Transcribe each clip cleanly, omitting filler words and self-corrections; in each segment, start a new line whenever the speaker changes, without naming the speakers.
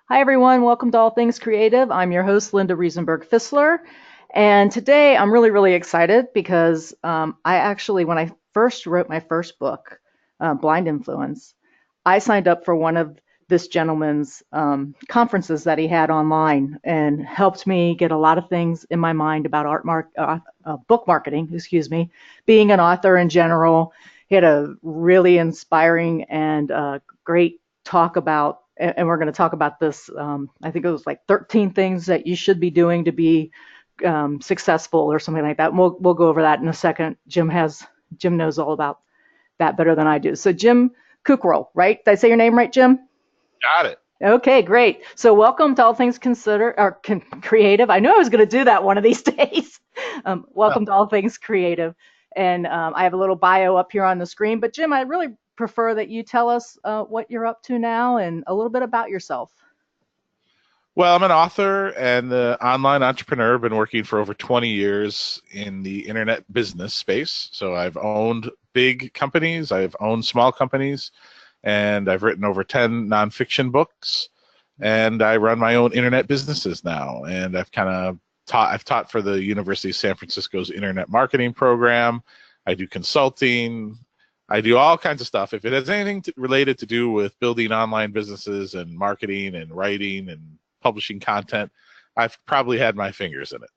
Hi, everyone. Welcome to All Things Creative. I'm your host, Linda Riesenberg-Fissler. And today I'm really, really excited because when I first wrote my first book, Blind Influence, I signed up for one of this gentleman's conferences that he had online and helped me get a lot of things in my mind about book marketing, being an author in general. He had a really inspiring and great talk about, and we're going to talk about this. I think it was like 13 things that you should be doing to be successful or something like that. And we'll go over that in a second. Jim knows all about that better than I do. So Jim Kukral, right? Did I say your name right, Jim?
Got it.
Okay, great. So welcome to All Things Creative. I knew I was going to do that one of these days. Welcome to All Things Creative. And I have a little bio up here on the screen. But Jim, I really prefer that you tell us what you're up to now and a little bit about yourself.
Well, I'm an author and online entrepreneur. Been working for over 20 years in the internet business space. So I've owned big companies, I've owned small companies, and I've written over 10 nonfiction books. And I run my own internet businesses now. And I've taught for the University of San Francisco's internet marketing program. I do consulting. I do all kinds of stuff. If it has anything related to do with building online businesses and marketing and writing and publishing content, I've probably had my fingers in it.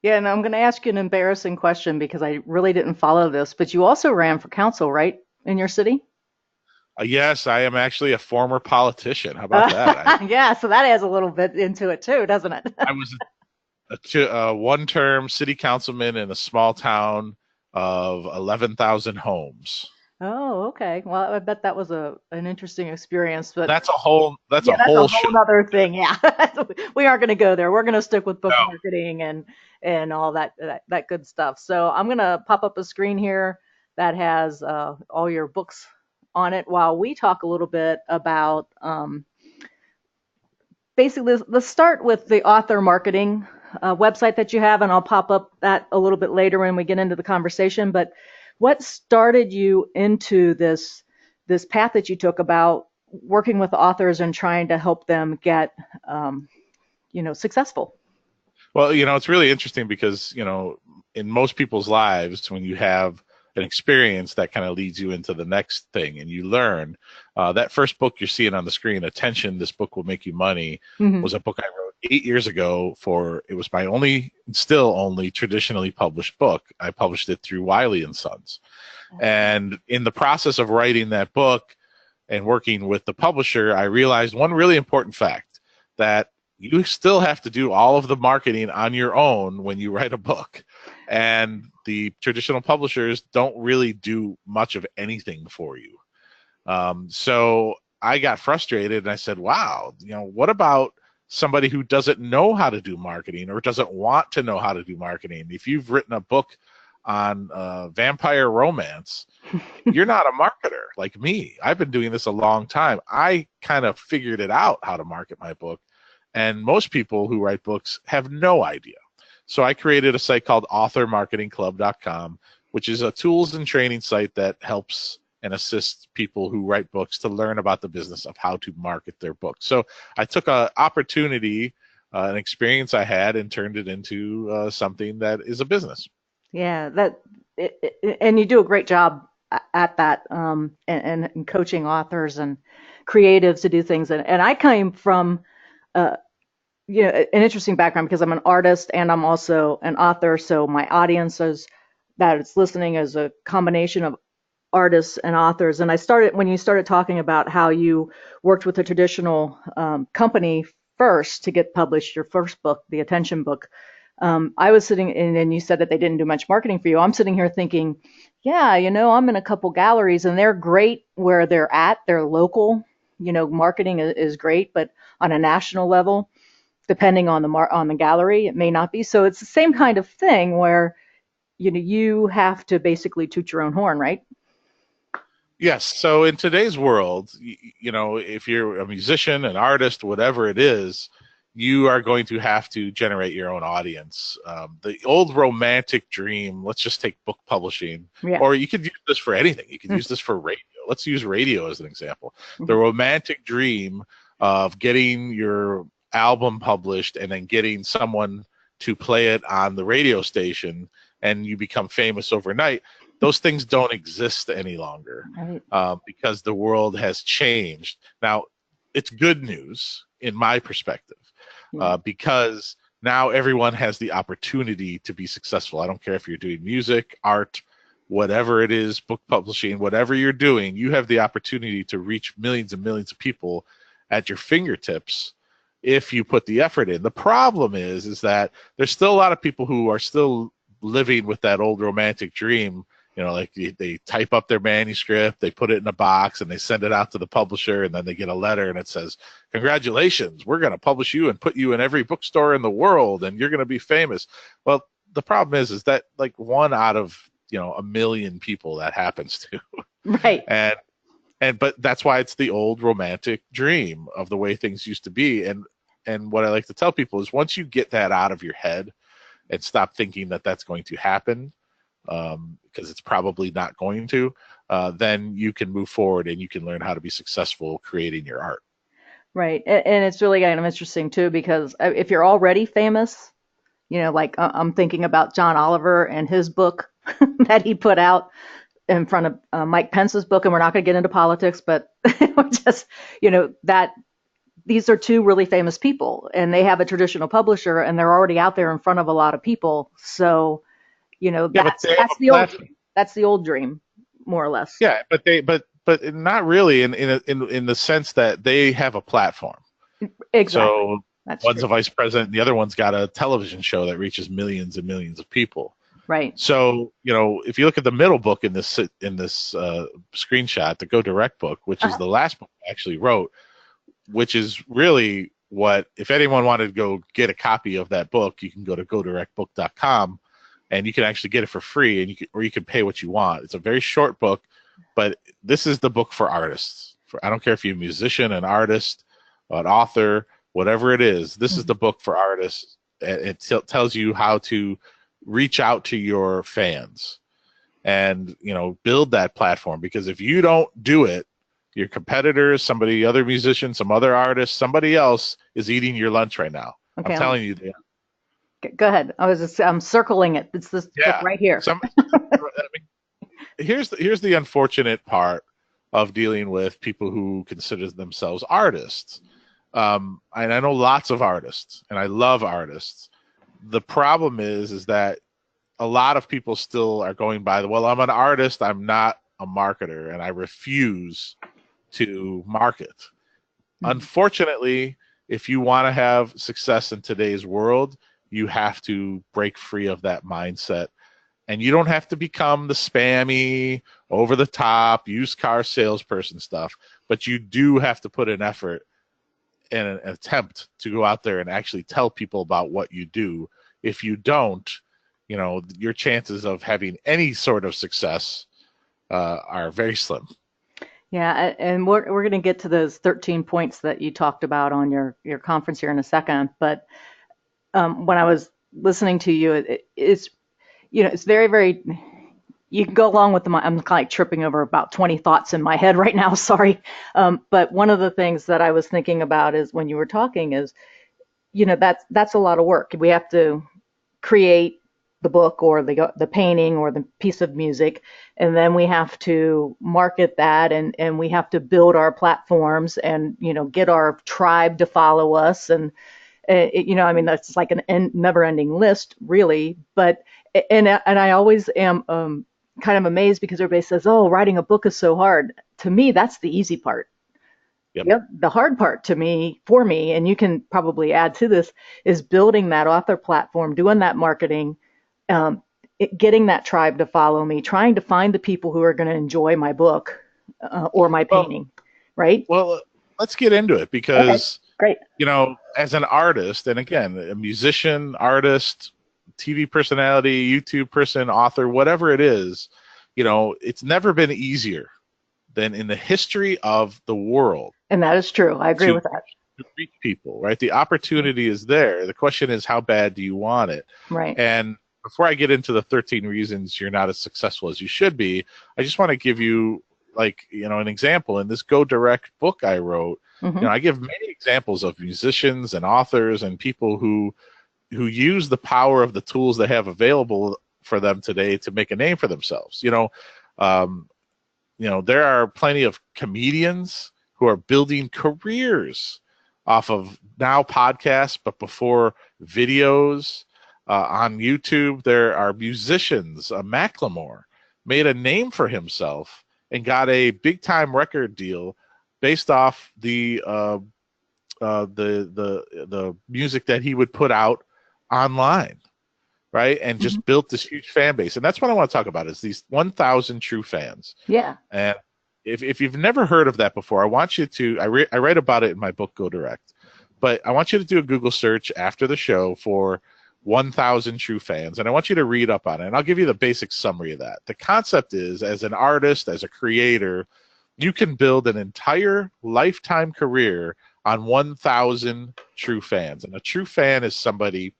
Yeah, and I'm going to ask you an embarrassing question because I really didn't follow this, but you also ran for council, right, in your city?
Yes, I am actually a former politician. How about that?
Yeah, so that adds a little bit into it too, doesn't it?
I was a one-term city councilman in a small town of 11,000 homes.
Oh, okay. Well, I bet that was an interesting experience, but
That's a
yeah, that's a
whole
whole
show.
other thing. Yeah, we aren't going to go there. We're going to stick with book
No.
marketing and all that good stuff. So I'm going to pop up a screen here that has all your books on it while we talk a little bit about basically let's start with the author marketing website that you have, and I'll pop up that a little bit later when we get into the conversation. But what started you into this path that you took about working with authors and trying to help them get successful?
Well, it's really interesting because, in most people's lives, when you have an experience that kind of leads you into the next thing and you learn, that first book you're seeing on the screen, Attention, This Book Will Make You Money,
Hmm.
was a book I wrote 8 years ago it was my only traditionally published book. I published it through Wiley and Sons. And in the process of writing that book and working with the publisher, I realized one really important fact, that you still have to do all of the marketing on your own when you write a book. And the traditional publishers don't really do much of anything for you. So I got frustrated and I said, wow, what about somebody who doesn't know how to do marketing or doesn't want to know how to do marketing? If you've written a book on vampire romance, you're not a marketer like me. I've been doing this a long time. I kind of figured it out how to market my book. And most people who write books have no idea. So I created a site called authormarketingclub.com, which is a tools and training site that helps and assists people who write books to learn about the business of how to market their books. So I took an opportunity, an experience I had, and turned it into something that is a business.
Yeah, and you do a great job at that, and coaching authors and creatives to do things. And I came from uh, an interesting background because I'm an artist and I'm also an author. So my audience that is listening is a combination of artists and authors. And I started when you started talking about how you worked with a traditional company first to get published your first book, the Attention book. I was sitting and you said that they didn't do much marketing for you. I'm sitting here thinking, yeah, I'm in a couple galleries and they're great where they're at. They're local. Marketing is great, but on a national level, depending on the gallery, it may not be. So it's the same kind of thing where you have to basically toot your own horn, right?
Yes. So in today's world, if you're a musician, an artist, whatever it is, you are going to have to generate your own audience. The old romantic dream, let's just take book publishing,
Yeah.
or you could use this for anything. You could use this for radio. Let's use radio as an example. The
Mhm.
romantic dream of getting your album published and then getting someone to play it on the radio station and you become famous overnight, those things don't exist any longer,
Right.
because the world has changed. Now, it's good news in my perspective,
Yeah.
because now everyone has the opportunity to be successful. I don't care if you're doing music, art, whatever it is, book publishing, whatever you're doing, you have the opportunity to reach millions and millions of people at your fingertips if you put the effort in. The problem is that there's still a lot of people who are still living with that old romantic dream. You know, like they type up their manuscript, they put it in a box, and they send it out to the publisher, and then they get a letter, and it says, "Congratulations, we're going to publish you and put you in every bookstore in the world, and you're going to be famous." Well, the problem is that like one out of a million people that happens to,
Right.
but that's why it's the old romantic dream of the way things used to be. And what I like to tell people is once you get that out of your head and stop thinking that that's going to happen, because it's probably not going to, then you can move forward and you can learn how to be successful creating your art.
Right. And it's really kind of interesting too, because if you're already famous, like I'm thinking about John Oliver and his book that he put out in front of Mike Pence's book, and we're not going to get into politics, but just, that these are two really famous people and they have a traditional publisher and they're already out there in front of a lot of people. So,
Yeah, but they have
that's
a
the old
platform.
that's the old dream, more or less.
Yeah, but not really in the sense that they have a platform.
Exactly.
So
That's
one's
true.
a vice president, and the other one's got a television show that reaches millions and millions of people.
Right.
So if you look at the middle book in this screenshot, the Go Direct book, which is
Uh-huh.
the last book I actually wrote, which is really what, if anyone wanted to go get a copy of that book, you can go to godirectbook.com and you can actually get it for free, and you can pay what you want. It's a very short book, but this is the book for artists. I don't care if you're a musician, an artist, an author, whatever it is. This is
Mhm.
the book for artists. It tells you how to reach out to your fans and build that platform, because if you don't do it, your competitors, other musician, some other artist, somebody else is eating your lunch right now. I'm
Okay.
telling you.
Go ahead. I'm circling it. It's this book
Yeah.
right here.
Here's the unfortunate part of dealing with people who consider themselves artists. And I know lots of artists, and I love artists. The problem is that a lot of people still are going by well, I'm an artist, I'm not a marketer, and I refuse to market.
Mhm.
Unfortunately, if you want to have success in today's world, you have to break free of that mindset. And you don't have to become the spammy, over the top, used car salesperson stuff, but you do have to put an effort and an attempt to go out there and actually tell people about what you do. If you don't, your chances of having any sort of success are very slim.
Yeah, and we're going to get to those 13 points that you talked about on your conference here in a second. But when I was listening to you, it's it's very, very. You can go along with them. I'm kind of like tripping over about 20 thoughts in my head right now. Sorry, but one of the things that I was thinking about is when you were talking is, that's a lot of work. We have to create the book or the painting or the piece of music, and then we have to market that, and we have to build our platforms and get our tribe to follow us, and I mean that's like an never-ending list really. But and I always am kind of amazed because everybody says, oh, writing a book is so hard. To me, that's the easy part.
Yep.
Yep. The hard part for me, and you can probably add to this, is building that author platform, doing that marketing, um, getting that tribe to follow me, trying to find the people who are going to enjoy my book or my
Well,
painting, right?
well, let's get into it,
Okay,
because
great.
as an artist, and again, a musician, artist, TV personality, YouTube person, author, whatever it is, it's never been easier than in the history of the world
And that is true. I agree
to
with that.
reach people, right? The opportunity is there. The question is, how bad do you want it?
Right.
And before I get into the 13 reasons you're not as successful as you should be, I just want to give you like, an example in this Go Direct book I wrote,
Hmm.
I give many examples of musicians and authors and people who use the power of the tools they have available for them today to make a name for themselves. Um, there are plenty of comedians who are building careers off of now podcasts, but before videos on YouTube. There are musicians. Macklemore made a name for himself and got a big time record deal based off the music that he would put out online, right? And
Hmm.
just built this huge fan base. And that's what I want to talk about is these 1,000 true fans.
Yeah.
And if you've never heard of that before, I want you to, I write about it in my book, Go Direct, but I want you to do a Google search after the show for 1,000 true fans. And I want you to read up on it. And I'll give you the basic summary of that. The concept is, as an artist, as a creator, you can build an entire lifetime career on 1,000 true fans. And a true fan is somebody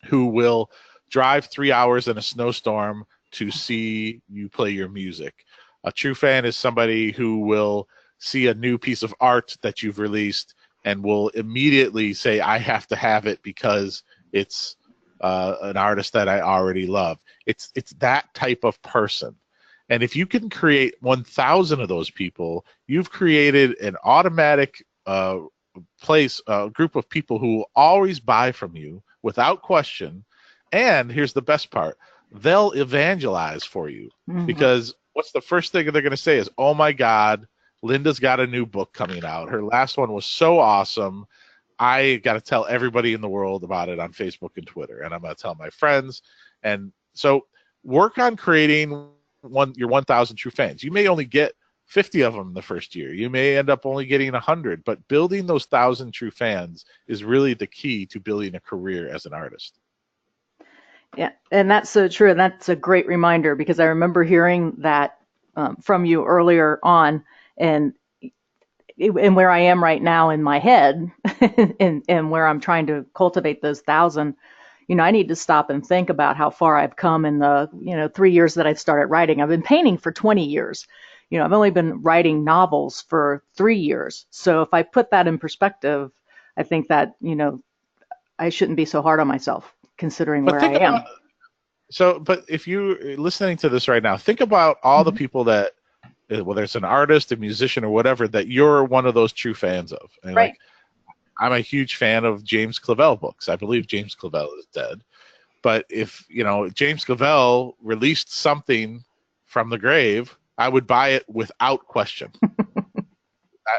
who will drive 3 hours in a snowstorm to see you play your music. A true fan is somebody who will see a new piece of art that you've released and will immediately say, I have to have it because it's an artist that I already love. It's that type of person. And if you can create 1,000 of those people, you've created an automatic group of people who will always buy from you without question. And here's the best part, they'll evangelize for you,
Hmm.
because what's the first thing they're going to say is, oh my God, Linda's got a new book coming out. Her last one was so awesome. I got to tell everybody in the world about it on Facebook and Twitter, and I'm going to tell my friends. And so work on creating your 1,000 true fans. You may only get 50 of them the first year. You may end up only getting 100, but building those 1,000 true fans is really the key to building a career as an artist.
Yeah, and that's so true. And that's a great reminder because I remember hearing that from you earlier on, and and where I am right now in my head, and where I'm trying to cultivate those thousand. I need to stop and think about how far I've come in the 3 years that I've started writing. I've been painting for 20 years. I've only been writing novels for 3 years. So if I put that in perspective, I think that I shouldn't be so hard on myself considering
But
where I
think about
am.
but if you're listening to this right now, think about all the
Mhm.
people that, whether it's an artist, a musician, or whatever, that you're one of those true fans of. And
Right.
like, I'm a huge fan of James Clavell books. I believe James Clavell is dead. But if, James Clavell released something from the grave, I would buy it without question.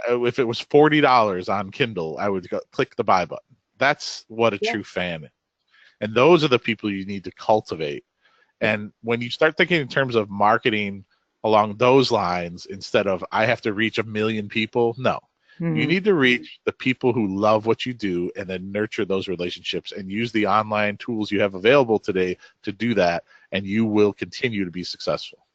If it was $40 on Kindle, I would click the buy button. That's what a
Yeah.
true fan is. And those are the people you need to cultivate.
Yeah.
And when you start thinking in terms of marketing along those lines, instead of I have to reach 1 million people, no. You
Mhm.
need to reach the people who love what you do and then nurture those relationships and use the online tools you have available today to do that, and you will continue to be successful.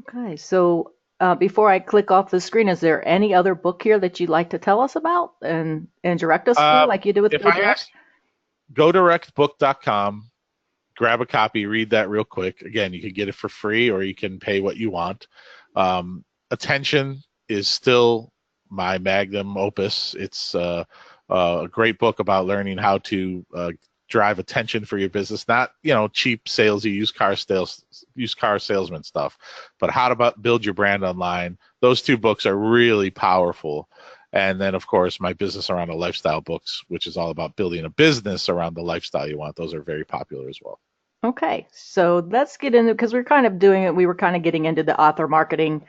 Okay. So before I click off the screen, is there any other book here that you'd like to tell us about and direct us to,
Uh,
like you did with
if
Go
I
Direct?
ask, GoDirectBook.com, grab a copy, read that real quick. Again, you can get it for free or you can pay what you want. Attention is still my magnum opus. It's a great book about learning how to drive attention for your business, not cheap salesy used car salesman stuff, but how to build your brand online. Those two books are really powerful. And then, of course, my Business Around a Lifestyle books, which is all about building a business around the lifestyle you want. Those are very popular as well.
Okay, so let's get into because we're kind of doing it. We were kind of getting into the author marketing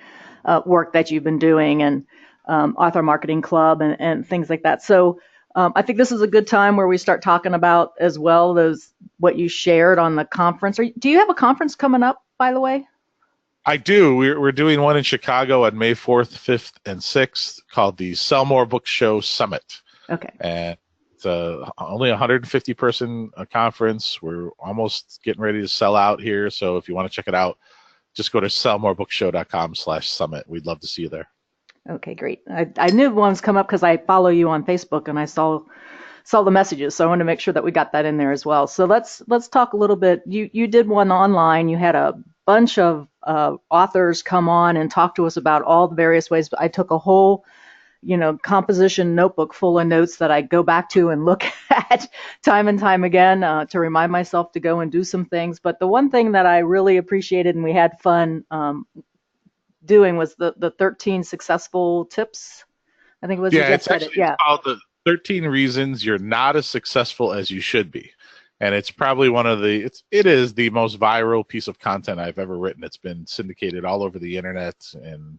work that you've been doing and author marketing club and things like that. So I think this is a good time where we start talking about as well those what you shared on the conference. Do you have a conference coming up, by the way?
I do. We're doing one in Chicago on May 4th, 5th, and 6th called the Sell More Book Show Summit.
Okay.
And it's only a 150 person conference. We're almost getting ready to sell out here. So if you want to check it out, just go to sellmorebookshow.com/summit. We'd love to see you there.
Okay, great. I knew one's come up because I follow you on Facebook and I saw the messages, so I wanted to make sure that we got that in there as well. So let's talk a little bit. You did one online. You had a bunch of authors come on and talk to us about all the various ways. I took a whole composition notebook full of notes that I go back to and look at time and time again to remind myself to go and do some things. But the one thing that I really appreciated and we had fun doing was the 13 successful tips. I think it was, you
Yeah,
just
it's
said it.
actually
Yeah.
called the 13 reasons you're not as successful as you should be. And it's probably one of the it is the most viral piece of content I've ever written. It's been syndicated all over the internet, and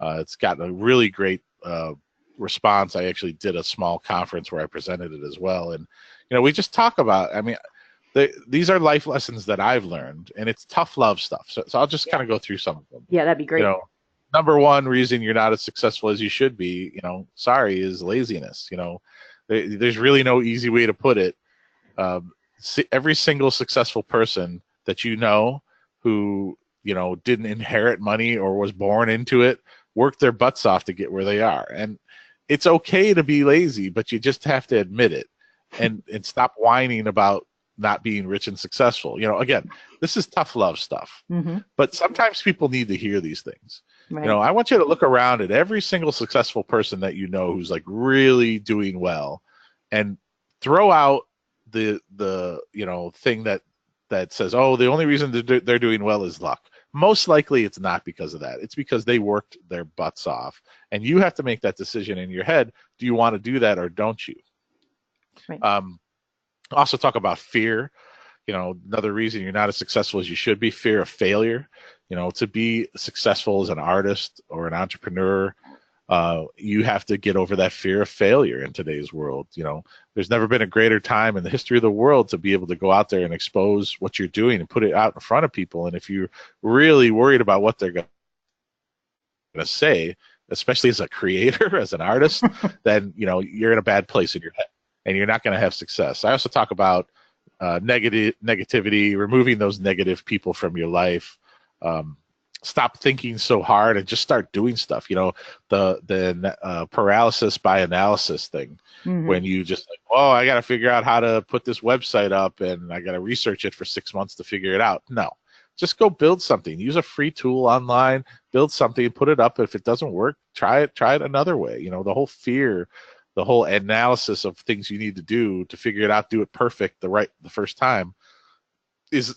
it's gotten a really great response. I actually did a small conference where I presented it as well. And we just talk about, I mean, these are life lessons that I've learned, and it's tough love stuff. So I'll just
Yeah.
kind of go through some of them.
Yeah, that'd be
You
great.
know, number one reason you're not as successful as you should be, sorry, is laziness. There's really no easy way to put it. Every single successful person that who didn't inherit money or was born into it worked their butts off to get where they are. And it's okay to be lazy, but you just have to admit it and stop whining about not being rich and successful. Again, this is tough love stuff,
Mm-hmm.
but sometimes people need to hear these things.
Right.
I want you to look around at every single successful person that who's like really doing well, and throw out the thing that says, oh, the only reason they're doing well is luck. Most likely it's not because of that. It's because they worked their butts off, and you have to make that decision in your head. Do you want to do that or don't you?
Right.
Also talk about fear. Another reason you're not as successful as you should be: fear of failure. To be successful as an artist or an entrepreneur, you have to get over that fear of failure in today's world. There's never been a greater time in the history of the world to be able to go out there and expose what you're doing and put it out in front of people. And if you're really worried about what they're going to say, especially as a creator, as an artist, then you're in a bad place in your head, and you're not going to have success. I also talk about negativity, removing those negative people from your life. Stop thinking so hard and just start doing stuff. The paralysis by analysis thing.
Mm-hmm.
When you just like, oh, I got to figure out how to put this website up, and I got to research it for 6 months to figure it out. No, just go build something. Use a free tool online, build something, put it up. If it doesn't work, try it another way. The whole fear, the whole analysis of things you need to do to figure it out, do it perfect the first time, is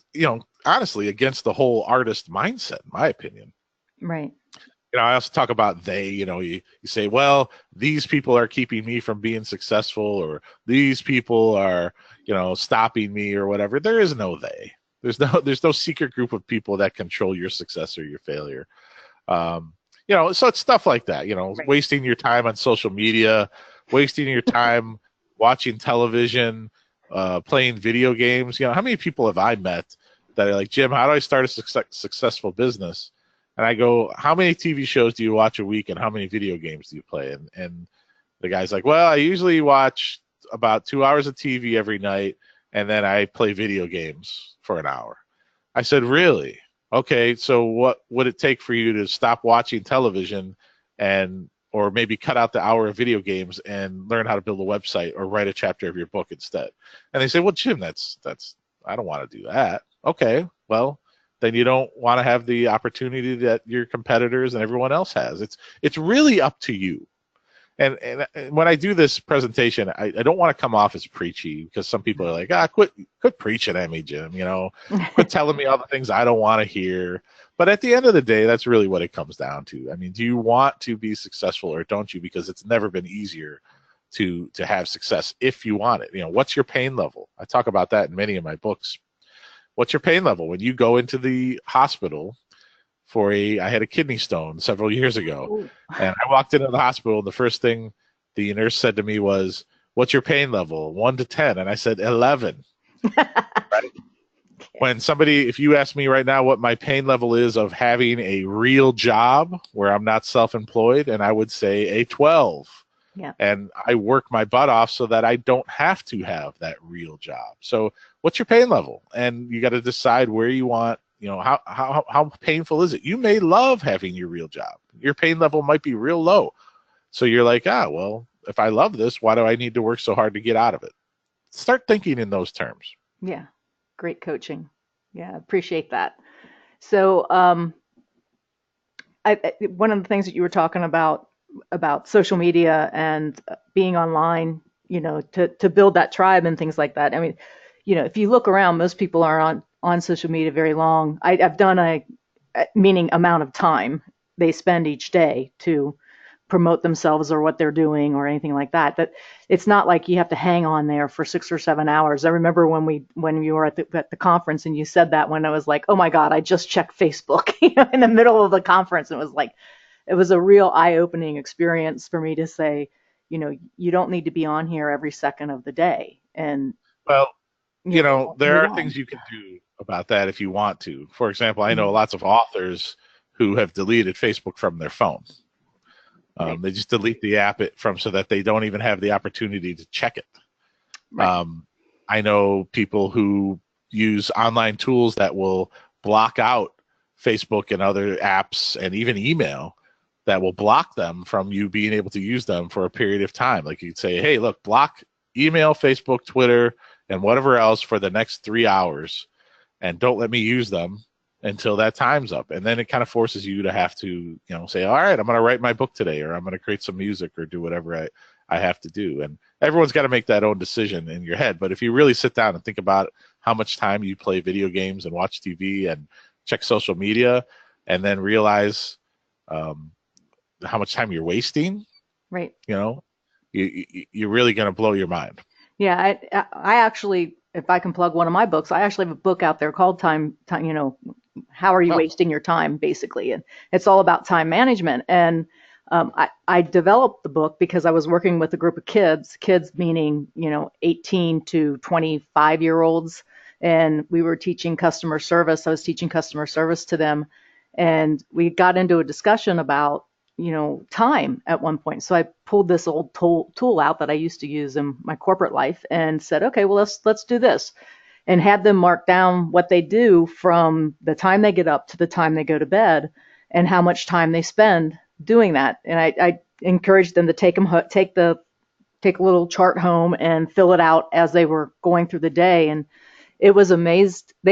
honestly against the whole artist mindset, in my opinion.
Right.
I also talk about you say, well, these people are keeping me from being successful, or these people are stopping me, or whatever. There is no they. There's no secret group of people that control your success or your failure. So it's stuff like that.
Right.
Wasting your time on social media, wasting your time watching television, playing video games. How many people have I met that are like, Jim, how do I start a successful business? And I go, how many TV shows do you watch a week, and how many video games do you play? And the guy's like, well, I usually watch about 2 hours of TV every night, and then I play video games for an hour. I said, really? Okay, so what would it take for you to stop watching television or maybe cut out the hour of video games and learn how to build a website or write a chapter of your book instead? And they say, well, Jim, that's I don't want to do that. Okay, well, then you don't want to have the opportunity that your competitors and everyone else has. It's really up to you. And when I do this presentation, I don't want to come off as preachy, because some people are like, quit preaching at me, Jim. Quit telling me all the things I don't want to hear. But at the end of the day, that's really what it comes down to. I mean, do you want to be successful or don't you? Because it's never been easier to have success if you want it. What's your pain level? I talk about that in many of my books. What's your pain level? When you go into the hospital I had a kidney stone several years ago.
Ooh.
And I walked into the hospital, and the first thing the nurse said to me was, what's your pain level? 1 to 10. And I said, 11. Right? If you ask me right now what my pain level is of having a real job where I'm not self-employed, and I would say a 12.
Yeah.
And I work my butt off so that I don't have to have that real job. So what's your pain level? And you got to decide where you want, how painful is it? You may love having your real job. Your pain level might be real low. So you're like, well, if I love this, why do I need to work so hard to get out of it? Start thinking in those terms.
Yeah. Great coaching. Yeah, appreciate that. So, one of the things that you were talking about social media and being online, to build that tribe and things like that. I mean, if you look around, most people are on social media very long. I've done a meaning amount of time they spend each day to promote themselves or what they're doing or anything like that. That it's not like you have to hang on there for 6 or 7 hours. I remember when you were at the conference and you said that, when I was like, oh my God, I just checked Facebook, in the middle of the conference. And it was a real eye-opening experience for me to say, you don't need to be on here every second of the day, and
Well, there
move
are
on.
things you can do about that if you want to. For example, I know
Mhm.
lots of authors who have deleted Facebook from their phone.
Right,
They just delete the app from so that they don't even have the opportunity to check it.
right,
Um, I know people who use online tools that will block out Facebook and other apps and even email, that will block them from you being able to use them for a period of time. Like you'd say, hey, look, block email, Facebook, Twitter, and whatever else for the next 3 hours, and don't let me use them until that time's up. And then it kind of forces you to have to, say, all right, I'm going to write my book today, or I'm going to create some music, or do whatever I have to do. And everyone's got to make that own decision in your head. But if you really sit down and think about how much time you play video games and watch TV and check social media, and then realize um, how much time you're wasting,
right.
you know, you're really going to blow your mind.
Yeah, I actually, if I can plug one of my books, I actually have a book out there called Time. How are you
Oh,
wasting your time, basically, and it's all about time management. And I developed the book because I was working with a group of kids meaning 18 to 25-year olds, and we were teaching customer service. I was teaching customer service to them, and we got into a discussion about time at one point. So I pulled this old tool out that I used to use in my corporate life and said, okay, well, let's do this, and had them mark down what they do from the time they get up to the time they go to bed, and how much time they spend doing that. And I encouraged them to take a little chart home and fill it out as they were going through the day. And they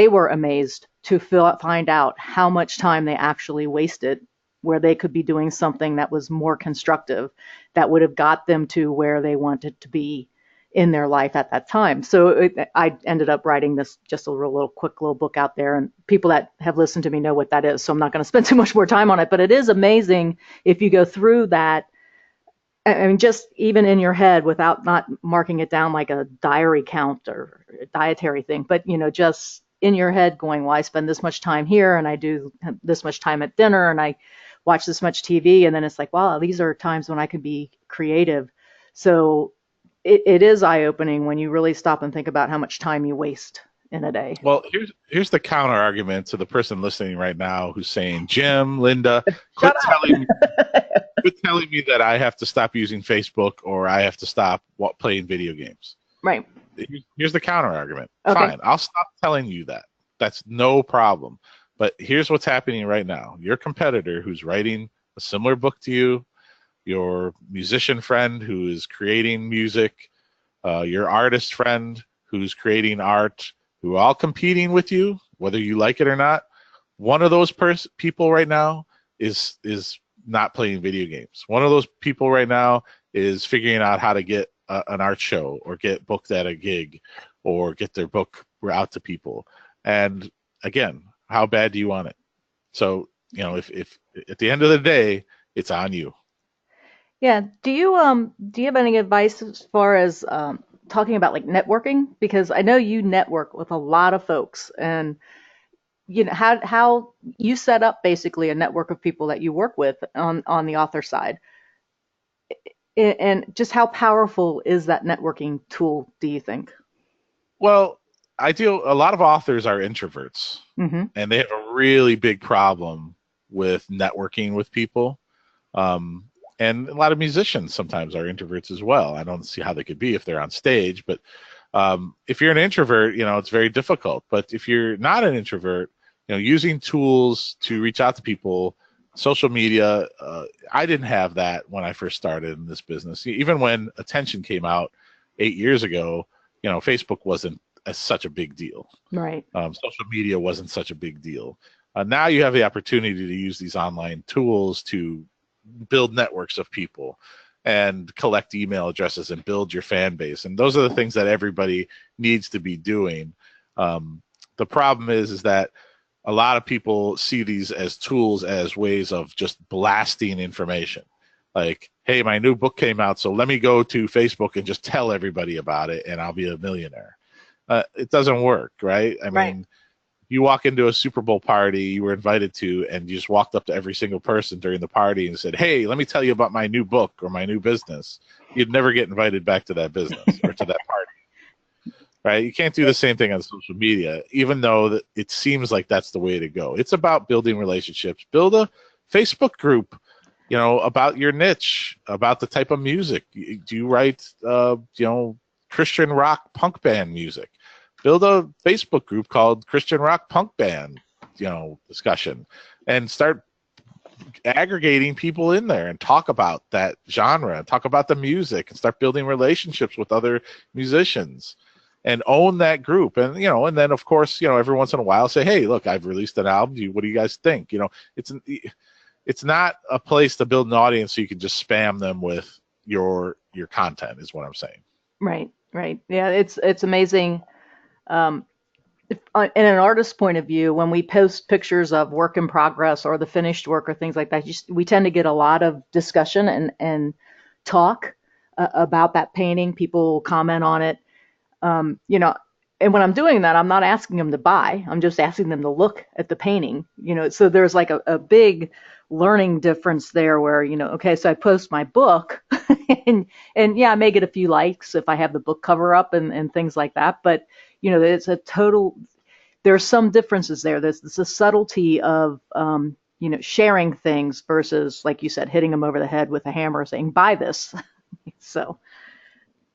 were amazed to find out how much time they actually wasted, where they could be doing something that was more constructive, that would have got them to where they wanted to be in their life at that time. So I ended up writing this, just a real little quick little book out there, and people that have listened to me know what that is. So I'm not going to spend too much more time on it, but it is amazing if you go through that. I mean, just even in your head, without not marking it down like a diary count or a dietary thing, but just in your head going, well, I spend this much time here, and I do this much time at dinner, and I watch this much TV, and then it's like, wow, these are times when I could be creative. So it is eye opening when you really stop and think about how much time you waste in a day.
well, here's the counter argument to the person listening right now who's saying, Jim, Linda,
Shut
quit
up.
telling quit telling me that I have to stop using Facebook or I have to stop playing video games.
Right.
Here's the counter argument.
Okay.
Fine, I'll stop telling you that. That's no problem. But here's what's happening right now. Your competitor who's writing a similar book to you, your musician friend who is creating music, your artist friend who's creating art, who are all competing with you, whether you like it or not. One of those people right now is not playing video games. One of those people right now is figuring out how to get an art show or get booked at a gig or get their book out to people. And again, how bad do you want it? So, if at the end of the day, it's on you.
Yeah. Do you have any advice as far as talking about like networking? Because I know you network with a lot of folks, and how you set up basically a network of people that you work with on the author side, and just how powerful is that networking tool, do you think?
Well, a lot of authors are introverts
Mm-hmm.
and they have a really big problem with networking with people. Um, and a lot of musicians sometimes are introverts as well. I don't see how they could be if they're on stage, but if you're an introvert, it's very difficult. But if you're not an introvert, using tools to reach out to people, social media, I didn't have that when I first started in this business. Even when Attention came out 8 years ago, Facebook wasn't such a big deal.
Right.
Social media wasn't such a big deal. Now you have the opportunity to use these online tools to build networks of people and collect email addresses and build your fan base. And those are the things that everybody needs to be doing. The problem is that a lot of people see these as tools, as ways of just blasting information. Like, hey, my new book came out, so let me go to Facebook and just tell everybody about it, and I'll be a millionaire. It doesn't work, right? I
Right.
mean, you walk into a Super Bowl party you were invited to, and you just walked up to every single person during the party and said, hey, let me tell you about my new book or my new business. You'd never get invited back to that business or to that party, right? You can't do the same thing on social media, even though it seems like that's the way to go. It's about building relationships. Build a Facebook group, about your niche, about the type of music. Do you write, Christian rock punk band music? Build a Facebook group called Christian Rock Punk Band, discussion, and start aggregating people in there and talk about that genre and talk about the music and start building relationships with other musicians and own that group. And then of course, every once in a while say, hey, look, I've released an album. What do you guys think? It's not a place to build an audience so you can just spam them with your content, is what I'm saying.
Right. Right. Yeah. It's amazing. Um, in an artist's point of view, when we post pictures of work in progress or the finished work or things like that, we tend to get a lot of discussion and talk about that painting. People comment on it. um, you know, and when I'm doing that, I'm not asking them to buy. I'm just asking them to look at the painting. So there's like a big learning difference there where, okay, so I post my book and yeah, I may get a few likes if I have the book cover up and things like that. But, it's a total, there's some differences there. There's a subtlety of, sharing things versus, like you said, hitting them over the head with a hammer saying, buy this. So,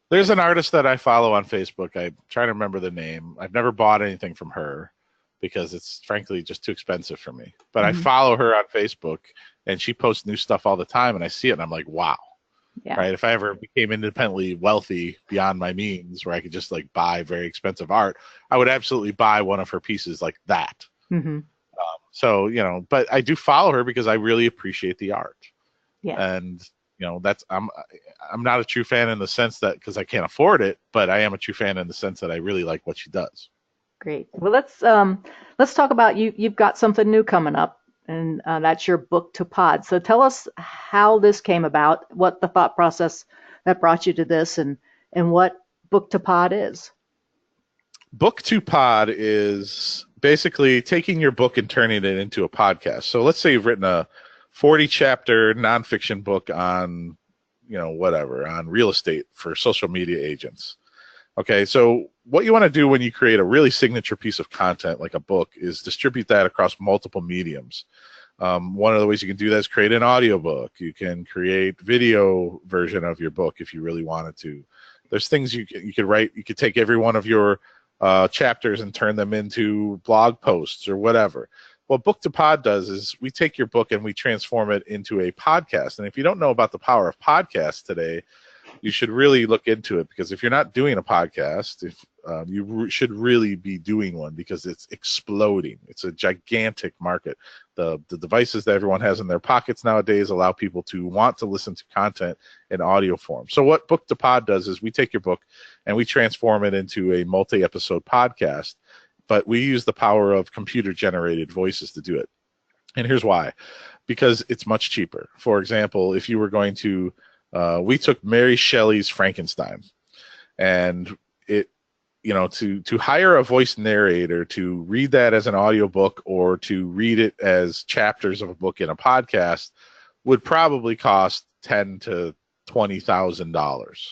There's an artist that I follow on Facebook. I'm trying to remember the name. I've never bought anything from her because it's frankly just too expensive for me. But I
mhm,
follow her on Facebook, and she posts new stuff all the time, and I see it, and I'm like, wow.
yeah,
Right? If I ever became independently wealthy beyond my means, where I could just like buy very expensive art, I would absolutely buy one of her pieces like that.
hmm,
So, but I do follow her because I really appreciate the art.
yeah.
And that's I'm not a true fan in the sense that because I can't afford it, but I am a true fan in the sense that I really like what she does.
Great. Well, let's talk about you. You've got something new coming up, and that's your book to pod. So tell us how this came about, what the thought process that brought you to this, and what book to pod is.
Book to pod is basically taking your book and turning it into a podcast. So let's say you've written a 40 chapter nonfiction book on, whatever, on real estate for social media agents. Okay, so what you want to do when you create a really signature piece of content like a book is distribute that across multiple mediums. One of the ways you can do that is create an audiobook. You can create video version of your book if you really wanted to. There's things you could write. You could take every one of your chapters and turn them into blog posts or whatever. What Book to Pod does is we take your book and we transform it into a podcast. And if you don't know about the power of podcasts today, you should really look into it, because if you're not doing a podcast, if you should really be doing one, because it's exploding. It's a gigantic market. The devices that everyone has in their pockets nowadays allow people to want to listen to content in audio form. So what Book to Pod does is we take your book and we transform it into a multi-episode podcast, but we use the power of computer-generated voices to do it. And here's why. Because it's much cheaper. For example, if you were going to we took Mary Shelley's Frankenstein, and to hire a voice narrator to read that as an audiobook or to read it as chapters of a book in a podcast would probably cost $10,000 to $20,000.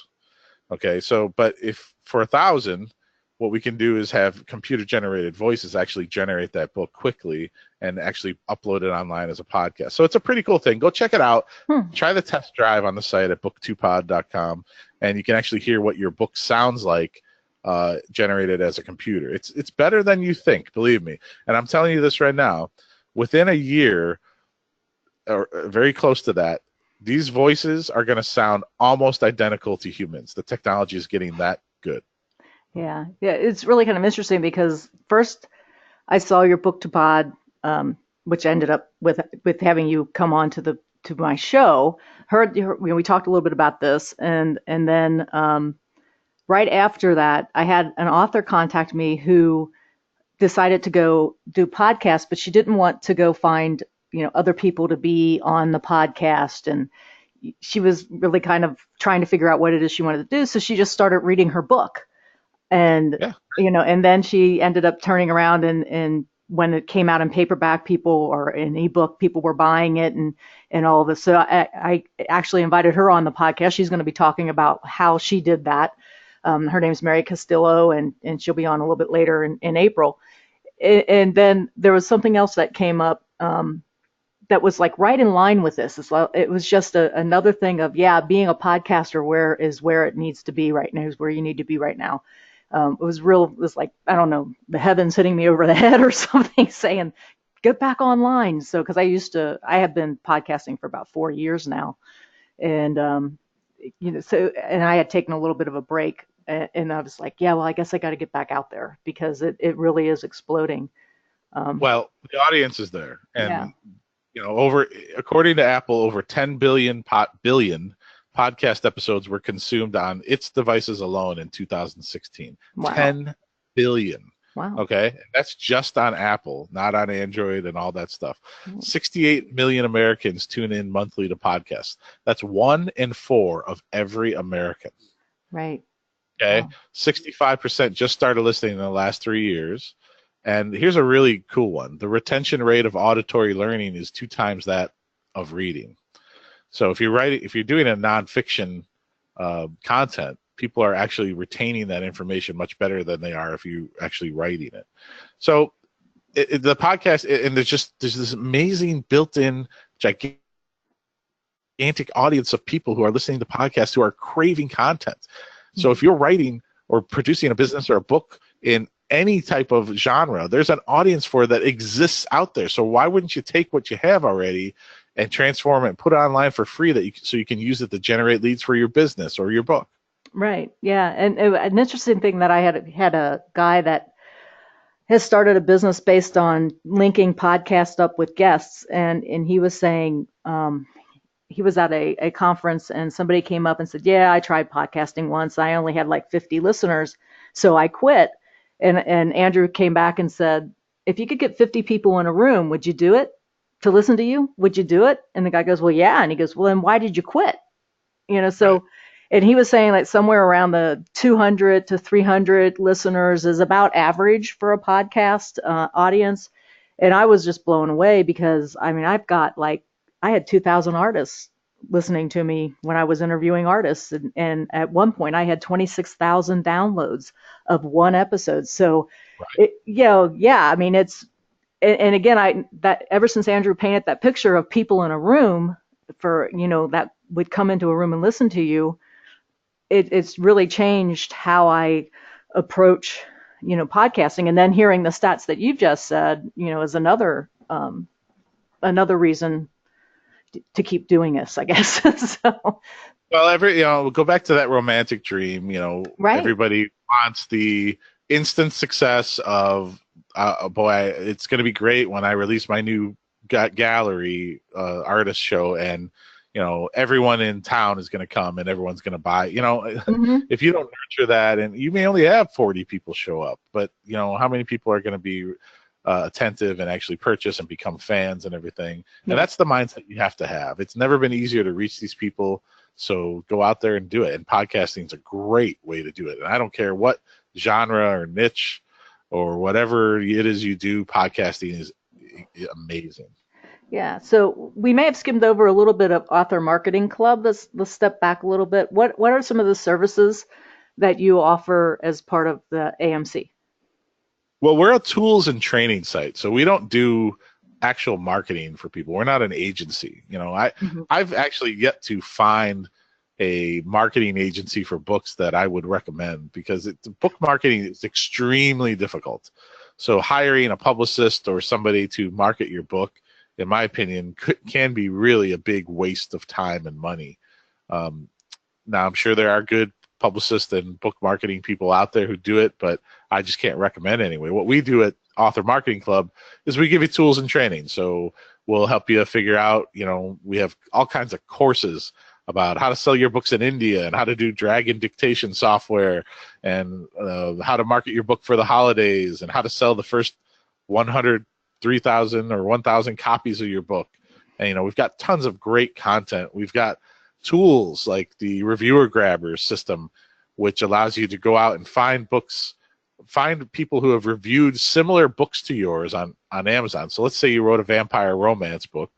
Okay, so but if for $1,000, what we can do is have computer generated voices actually generate that book quickly and actually upload it online as a podcast. So it's a pretty cool thing. Go check it out.
Hmm.
Try the test drive on the site at book2pod.com, and you can actually hear what your book sounds like generated as a computer. It's better than you think, believe me. And I'm telling you this right now, within a year or very close to that, these voices are going to sound almost identical to humans. The technology is getting that good.
Yeah, yeah. It's really kind of interesting because first I saw your book to pod. which ended up with having you come on to my show. We talked a little bit about this, and then right after that, I had an author contact me who decided to go do podcasts, but she didn't want to go find other people to be on the podcast, and she was really kind of trying to figure out what it is she wanted to do. So she just started reading her book, and
Yeah.
and then she ended up turning around, and when it came out in paperback, people or in ebook, people were buying it, and all of this. So I actually invited her on the podcast. She's going to be talking about how she did that. Her name's Mary Castillo, and she'll be on a little bit later in April. And then there was something else that came up that was like right in line with this. It was just another thing of, being a podcaster where it needs to be right now, is where you need to be right now. It was like, I don't know, the heavens hitting me over the head or something, saying, get back online. So, because I have been podcasting for about 4 years now. And, and I had taken a little bit of a break, and I was like, well, I guess I got to get back out there because it really is exploding.
Well, the audience is there,
Yeah.
and according to Apple, over 10 billion podcast episodes were consumed on its devices alone in 2016.
Wow.
10 billion.
Wow.
Okay, that's just on Apple, not on Android and all that stuff.
Mm.
68 million Americans tune in monthly to podcasts. That's 1 in 4 of every American.
Right.
Okay,
Wow.
65% just started listening in the last 3 years. And here's a really cool one. The retention rate of auditory learning is 2 times that of reading. So if you're doing a nonfiction content, people are actually retaining that information much better than they are if you actually writing it. So the podcast, and there's this amazing built-in gigantic audience of people who are listening to podcasts who are craving content. So if you're writing or producing a business or a book in any type of genre, there's an audience for it that exists out there. So why wouldn't you take what you have already and transform it and put it online for free so you can use it to generate leads for your business or your book?
Right. Yeah. And an interesting thing that I had a guy that has started a business based on linking podcasts up with guests, and he was saying he was at a conference, and somebody came up and said, I tried podcasting once. I only had like 50 listeners, so I quit. And Andrew came back and said, if you could get 50 people in a room, would you do it to listen to you? Would you do it? And the guy goes, well, yeah. And he goes, well, then why did you quit? So,
Right.
And he was saying like somewhere around the 200 to 300 listeners is about average for a podcast audience. And I was just blown away because I had 2,000 artists listening to me when I was interviewing artists. And at one point I had 26,000 downloads of one episode. So,
Right.
I mean, and again, that ever since Andrew painted that picture of people in a room that would come into a room and listen to you, it's really changed how I approach, podcasting. And then hearing the stats that you've just said, is another reason to keep doing this, I guess. So,
Well, go back to that romantic dream.
right.
Everybody wants the instant success of, boy, it's going to be great when I release my new gallery artist show, and everyone in town is going to come and everyone's going to buy.
Mm-hmm.
If you don't nurture that, and you may only have 40 people show up, but how many people are going to be attentive and actually purchase and become fans and everything?
Yeah.
And that's the mindset you have to have. It's never been easier to reach these people. So go out there and do it. And podcasting is a great way to do it. And I don't care what genre or niche or whatever it is you do, podcasting is amazing.
Yeah. So we may have skimmed over a little bit of Author Marketing Club. Let's step back a little bit. What are some of the services that you offer as part of the AMC?
Well, we're a tools and training site, so we don't do actual marketing for people. We're not an agency. I've actually yet to find a marketing agency for books that I would recommend, because book marketing is extremely difficult. So hiring a publicist or somebody to market your book, in my opinion, can be really a big waste of time and money. Now, I'm sure there are good publicists and book marketing people out there who do it, but I just can't recommend anyway. What we do at Author Marketing Club is we give you tools and training. So we'll help you figure out, we have all kinds of courses about how to sell your books in India and how to do Dragon dictation software and how to market your book for the holidays and how to sell the first 100, 3,000 or 1,000 copies of your book. And, we've got tons of great content. We've got tools like the Reviewer Grabber system, which allows you to go out and find people who have reviewed similar books to yours on Amazon. So let's say you wrote a vampire romance book.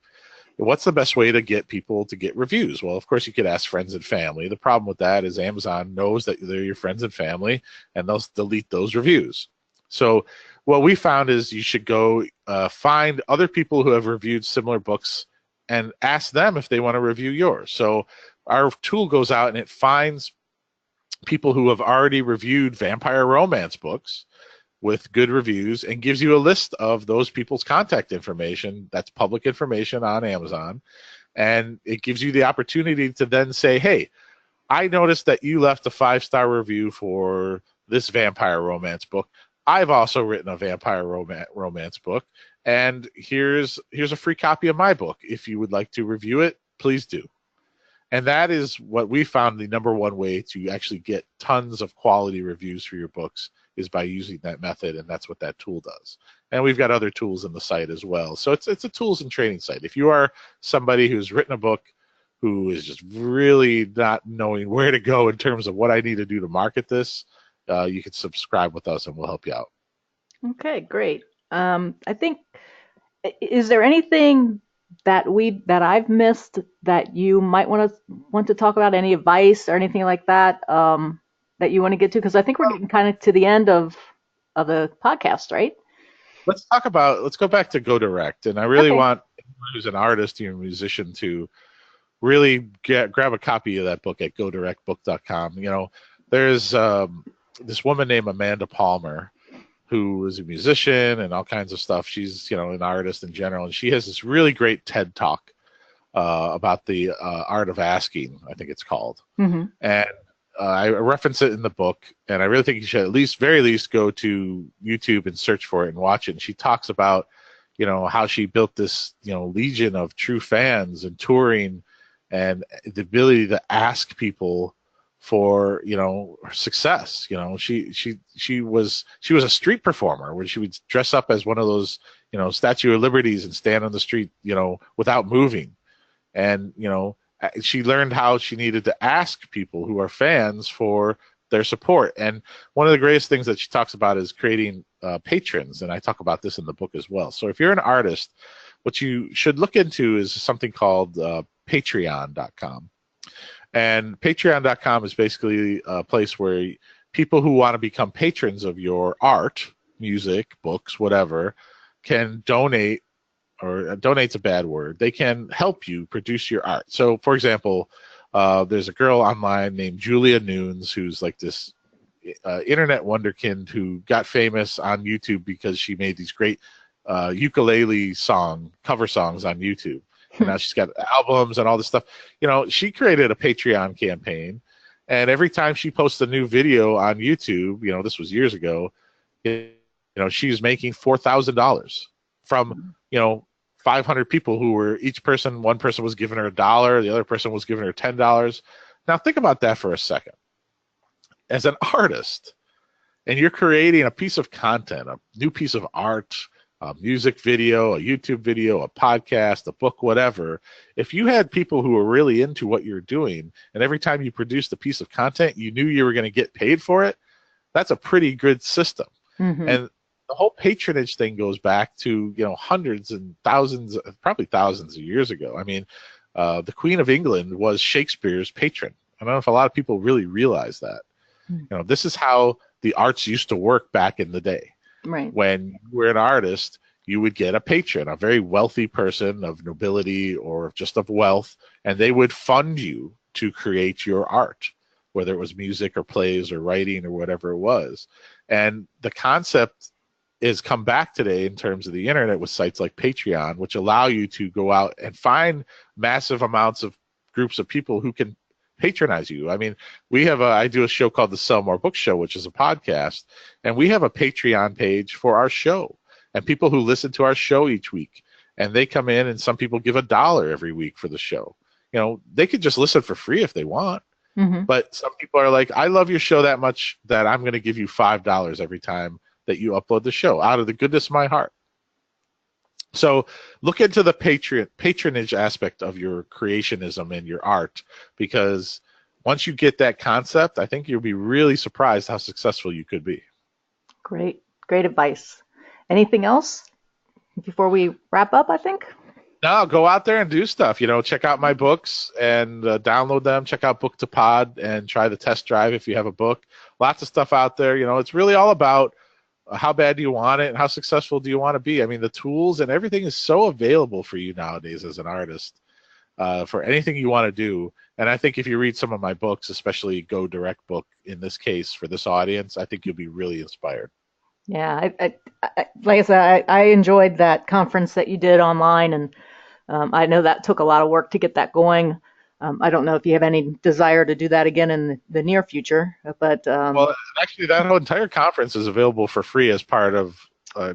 What's the best way to get people to get reviews? Well, of course, you could ask friends and family. The problem with that is Amazon knows that they're your friends and family, and they'll delete those reviews. So what we found is you should go find other people who have reviewed similar books and ask them if they want to review yours. So our tool goes out and it finds people who have already reviewed vampire romance books with good reviews and gives you a list of those people's contact information. That's public information on Amazon. And it gives you the opportunity to then say, hey, I noticed that you left a 5-star review for this vampire romance book. I've also written a vampire romance book, and here's a free copy of my book. If you would like to review it, please do. And that is what we found the number one way to actually get tons of quality reviews for your books is by using that method, and that's what that tool does. And we've got other tools in the site as well. So it's a tools and training site. If you are somebody who's written a book who is just really not knowing where to go in terms of what I need to do to market this, you can subscribe with us and we'll help you out.
Okay, great. I think, is there anything that I've missed that you might want to talk about? Any advice or anything like that that you want to get to? Because I think we're getting kind of to the end of the podcast, right?
Let's go back to Go Direct. And I really want anyone who's an artist or a musician to really grab a copy of that book at godirectbook.com. There's this woman named Amanda Palmer who is a musician and all kinds of stuff. She's, an artist in general, and she has this really great TED Talk about the art of asking, I think it's called.
Mm-hmm.
And I reference it in the book, and I really think you should very least go to YouTube and search for it and watch it. And she talks about, how she built this, legion of true fans and touring and the ability to ask people for success. She was a street performer where she would dress up as one of those Statue of Liberties and stand on the street without moving, and she learned how she needed to ask people who are fans for their support. And one of the greatest things that she talks about is creating patrons, and I talk about this in the book as well. So if you're an artist, what you should look into is something called patreon.com. And patreon.com is basically a place where people who want to become patrons of your art, music, books, whatever, can donate, or donate's a bad word. They can help you produce your art. So, for example, there's a girl online named Julia Nunes who's like this internet wonderkind who got famous on YouTube because she made these great ukulele cover songs on YouTube. And now she's got albums and all this stuff. She created a Patreon campaign, and every time she posts a new video on YouTube, this was years ago, she's making $4,000 from, 500 people who were one person was giving her $1, the other person was giving her $10. Now think about that for a second. As an artist, and you're creating a piece of content, a new piece of art, a music video, a YouTube video, a podcast, a book, whatever, if you had people who were really into what you're doing, and every time you produced a piece of content, you knew you were going to get paid for it, that's a pretty good system.
Mm-hmm.
And the whole patronage thing goes back to, hundreds and thousands, probably thousands of years ago. I mean, the Queen of England was Shakespeare's patron. I don't know if a lot of people really realize that.
Mm-hmm.
This is how the arts used to work back in the day.
Right.
When you were an artist, you would get a patron, a very wealthy person of nobility or just of wealth, and they would fund you to create your art, whether it was music or plays or writing or whatever it was. And the concept is come back today in terms of the internet with sites like Patreon, which allow you to go out and find massive amounts of groups of people who can patronize you. I mean, I do a show called the Sell More Books Show, which is a podcast, and we have a Patreon page for our show. and people who listen to our show each week, and they come in, and some people give $1 every week for the show. They could just listen for free if they want.
Mm-hmm.
But some people are like, I love your show that much that I'm going to give you $5 every time that you upload the show out of the goodness of my heart. So look into the patronage aspect of your creationism and your art, because once you get that concept, I think you'll be really surprised how successful you could be.
Great advice. Anything else before we wrap up, I think?
No, go out there and do stuff. Check out my books and download them. Check out Book to Pod and try the test drive if you have a book. Lots of stuff out there. It's really all about how bad do you want it and how successful do you want to be. I mean, the tools and everything is so available for you nowadays as an artist for anything you want to do. And I think if you read some of my books, especially Go Direct book in this case for this audience, I think you'll be really inspired.
Yeah, like I said, I enjoyed that conference that you did online, and I know that took a lot of work to get that going. I don't know if you have any desire to do that again in the near future, but
well, actually, that whole entire conference is available for free as part of,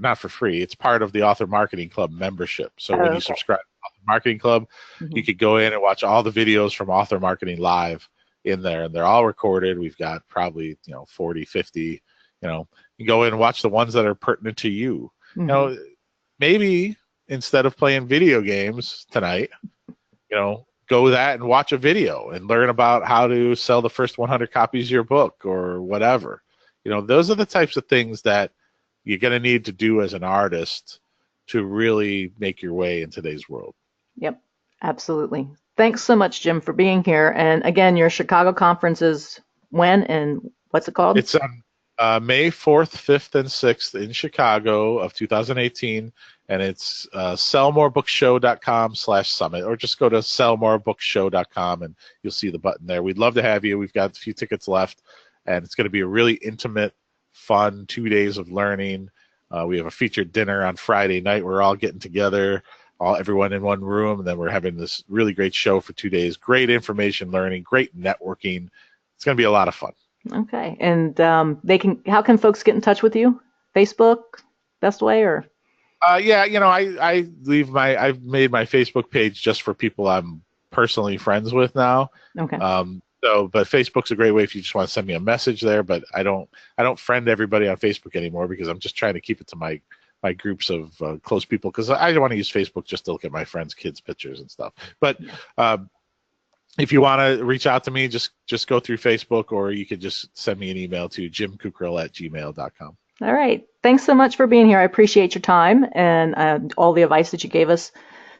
not for free, it's part of the Author Marketing Club membership. So when you subscribe to the Author Marketing Club, you could go in and watch all the videos from Author Marketing Live in there, and they're all recorded. We've got probably 40, 50. You go in and watch the ones that are pertinent to you. Maybe instead of playing video games tonight, go that and watch a video and learn about how to sell the first 100 copies of your book or whatever. Those are the types of things that you're going to need to do as an artist to really make your way in today's world.
Yep, absolutely. Thanks so much, Jim, for being here. And again, your Chicago conference is when and what's it called?
It's on May 4th, 5th, and 6th in Chicago of 2018. And it's sellmorebookshow.com/summit, or just go to sellmorebookshow.com and you'll see the button there. We'd love to have you. We've got a few tickets left, and it's going to be a really intimate, fun 2 days of learning. We have a featured dinner on Friday night. We're all getting together, everyone in one room, and then we're having this really great show for 2 days. Great information learning, great networking. It's going to be a lot of fun.
Okay, and how can folks get in touch with you? Facebook, best way, or?
Yeah, I've made my Facebook page just for people I'm personally friends with now.
Okay.
But Facebook's a great way if you just want to send me a message there. But I don't friend everybody on Facebook anymore because I'm just trying to keep it to my groups of close people, because I don't want to use Facebook just to look at my friends' kids' pictures and stuff. But if you want to reach out to me, just go through Facebook, or you could just send me an email to jimkukral@gmail.com.
All right. Thanks so much for being here. I appreciate your time and all the advice that you gave us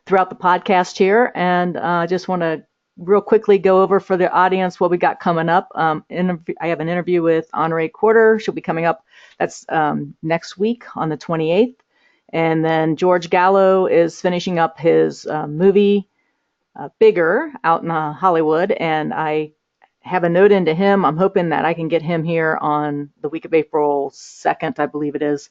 throughout the podcast here. And I just want to real quickly go over for the audience what we got coming up. I have an interview with Honoré Quarter. She'll be coming up. That's next week on the 28th. And then George Gallo is finishing up his movie, Bigger, out in Hollywood. And I have a note into him. I'm hoping that I can get him here on the week of April 2nd, I believe it is,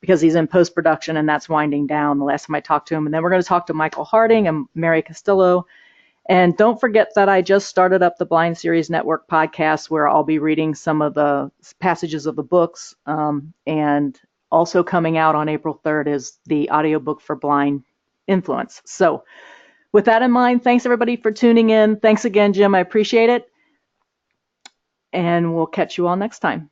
because he's in post-production and that's winding down the last time I talked to him. And then we're going to talk to Michael Harding and Mary Castillo. And don't forget that I just started up the Blind Series Network podcast, where I'll be reading some of the passages of the books. And also coming out on April 3rd is the audiobook for Blind Influence. So with that in mind, thanks everybody for tuning in. Thanks again, Jim. I appreciate it. And we'll catch you all next time.